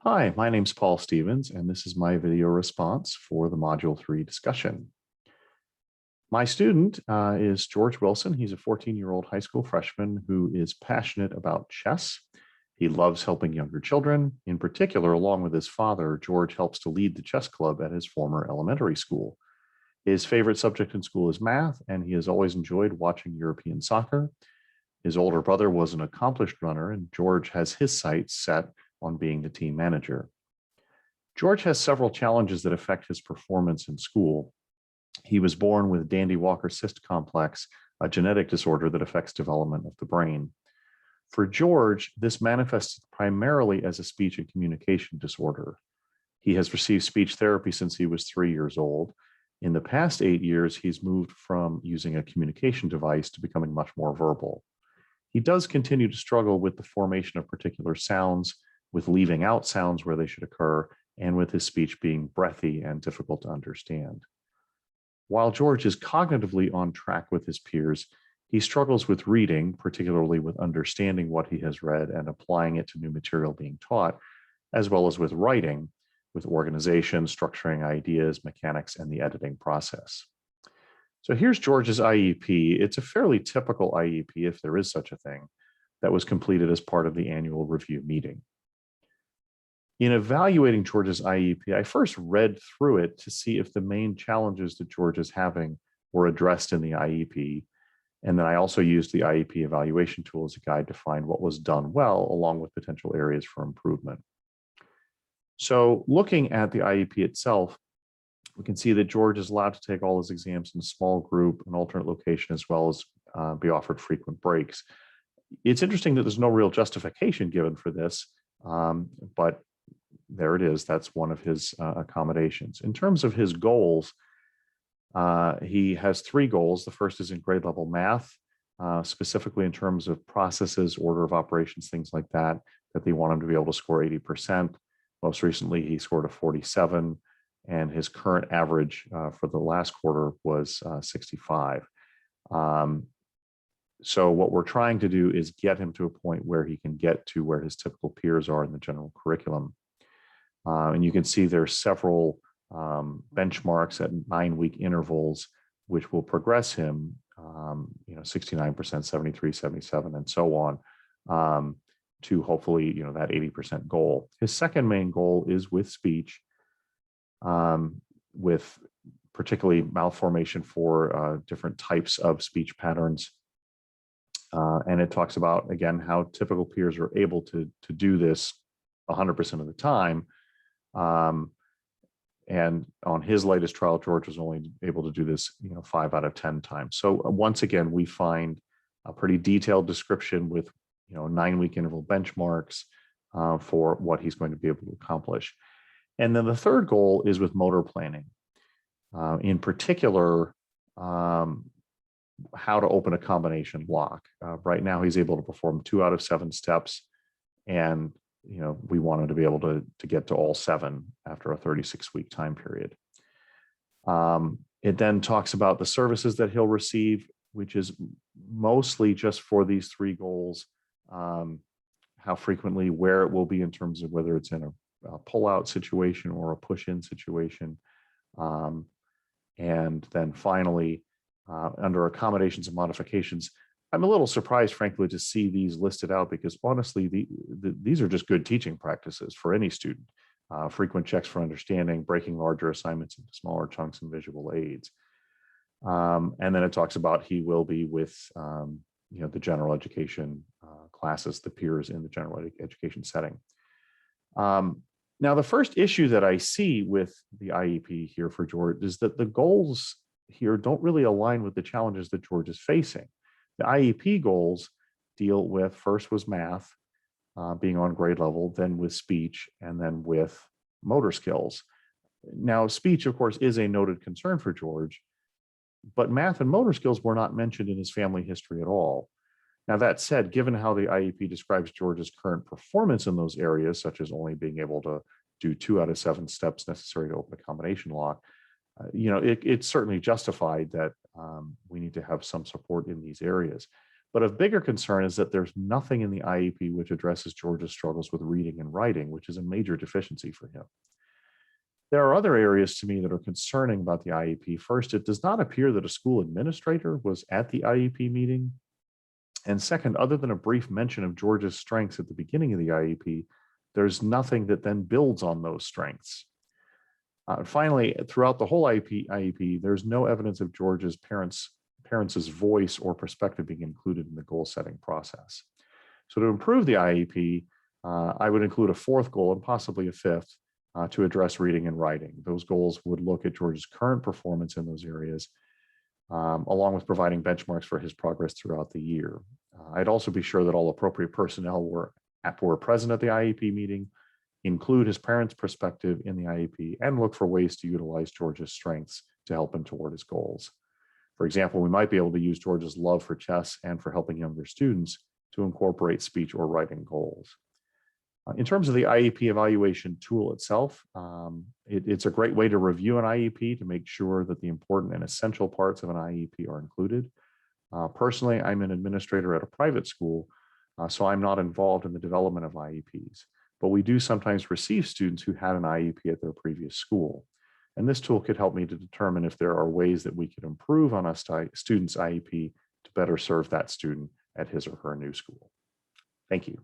Hi, my name's Paul Stevens, and this is my video response for the Module 3 discussion. My student is George Wilson. He's a 14-year-old high school freshman who is passionate about chess. He loves helping younger children. In particular, along with his father, George helps to lead the chess club at his former elementary school. His favorite subject in school is math, and he has always enjoyed watching European soccer. His older brother was an accomplished runner, and George has his sights set on being the team manager. George has several challenges that affect his performance in school. He was born with Dandy-Walker cyst complex, a genetic disorder that affects development of the brain. For George, this manifests primarily as a speech and communication disorder. He has received speech therapy since he was 3 years old. In the past 8 years, he's moved from using a communication device to becoming much more verbal. He does continue to struggle with the formation of particular sounds, with leaving out sounds where they should occur, and with his speech being breathy and difficult to understand. While George is cognitively on track with his peers, he struggles with reading, particularly with understanding what he has read and applying it to new material being taught, as well as with writing, with organization, structuring ideas, mechanics, and the editing process. So here's George's IEP. It's a fairly typical IEP, if there is such a thing, that was completed as part of the annual review meeting. In evaluating George's IEP, I first read through it to see if the main challenges that George is having were addressed in the IEP. And then I also used the IEP evaluation tool as a guide to find what was done well, along with potential areas for improvement. So looking at the IEP itself, we can see that George is allowed to take all his exams in a small group, an alternate location, as well as be offered frequent breaks. It's interesting that there's no real justification given for this, but there it is. That's one of his accommodations. In terms of his goals, he has 3 goals. The first is in grade level math, specifically in terms of processes, order of operations, things like that, that they want him to be able to score 80%. Most recently, he scored a 47, and his current average for the last quarter was 65. So what we're trying to do is get him to a point where he can get to where his typical peers are in the general curriculum. And you can see there's several benchmarks at 9-week intervals, which will progress him, 69%, 73, 77, and so on, to hopefully, that 80% goal. His second main goal is with speech, with particularly malformation for different types of speech patterns. And it talks about, again, how typical peers are able to do this 100% of the time. And on his latest trial, George was only able to do this, 5 out of 10 times. So once again, we find a pretty detailed description with, 9-week interval benchmarks for what he's going to be able to accomplish. And then the third goal is with motor planning. In particular, how to open a combination lock. Right now, he's able to perform 2 out of 7 steps, and we want him to be able to get to all 7 after a 36-week time period. It then talks about the services that he'll receive, which is mostly just for these 3 goals, how frequently, where it will be in terms of whether it's in a pull-out situation or a push-in situation. And then finally, under accommodations and modifications, I'm a little surprised, frankly, to see these listed out, because honestly, these are just good teaching practices for any student. Frequent checks for understanding, breaking larger assignments into smaller chunks and visual aids. And then it talks about he will be with the general education classes, the peers in the general education setting. Now, the first issue that I see with the IEP here for George is that the goals here don't really align with the challenges that George is facing. The IEP goals deal with, first was math, being on grade level, then with speech, and then with motor skills. Now, speech, of course, is a noted concern for George, but math and motor skills were not mentioned in his family history at all. Now, that said, given how the IEP describes George's current performance in those areas, such as only being able to do 2 out of 7 steps necessary to open a combination lock, it's certainly justified that we need to have some support in these areas. But of bigger concern is that there's nothing in the IEP which addresses George's struggles with reading and writing, which is a major deficiency for him. There are other areas to me that are concerning about the IEP. First, it does not appear that a school administrator was at the IEP meeting. And second, other than a brief mention of George's strengths at the beginning of the IEP, there's nothing that then builds on those strengths. Finally, throughout the whole IEP, there's no evidence of George's parents' voice or perspective being included in the goal setting process. So to improve the IEP, I would include a fourth goal and possibly a fifth to address reading and writing. Those goals would look at George's current performance in those areas, along with providing benchmarks for his progress throughout the year. I'd also be sure that all appropriate personnel were present at the IEP meeting, include his parents' perspective in the IEP, and look for ways to utilize George's strengths to help him toward his goals. For example, we might be able to use George's love for chess and for helping younger students to incorporate speech or writing goals. In terms of the IEP evaluation tool itself, it's a great way to review an IEP to make sure that the important and essential parts of an IEP are included. Personally, I'm an administrator at a private school, so I'm not involved in the development of IEPs, but we do sometimes receive students who had an IEP at their previous school. And this tool could help me to determine if there are ways that we could improve on a student's IEP to better serve that student at his or her new school. Thank you.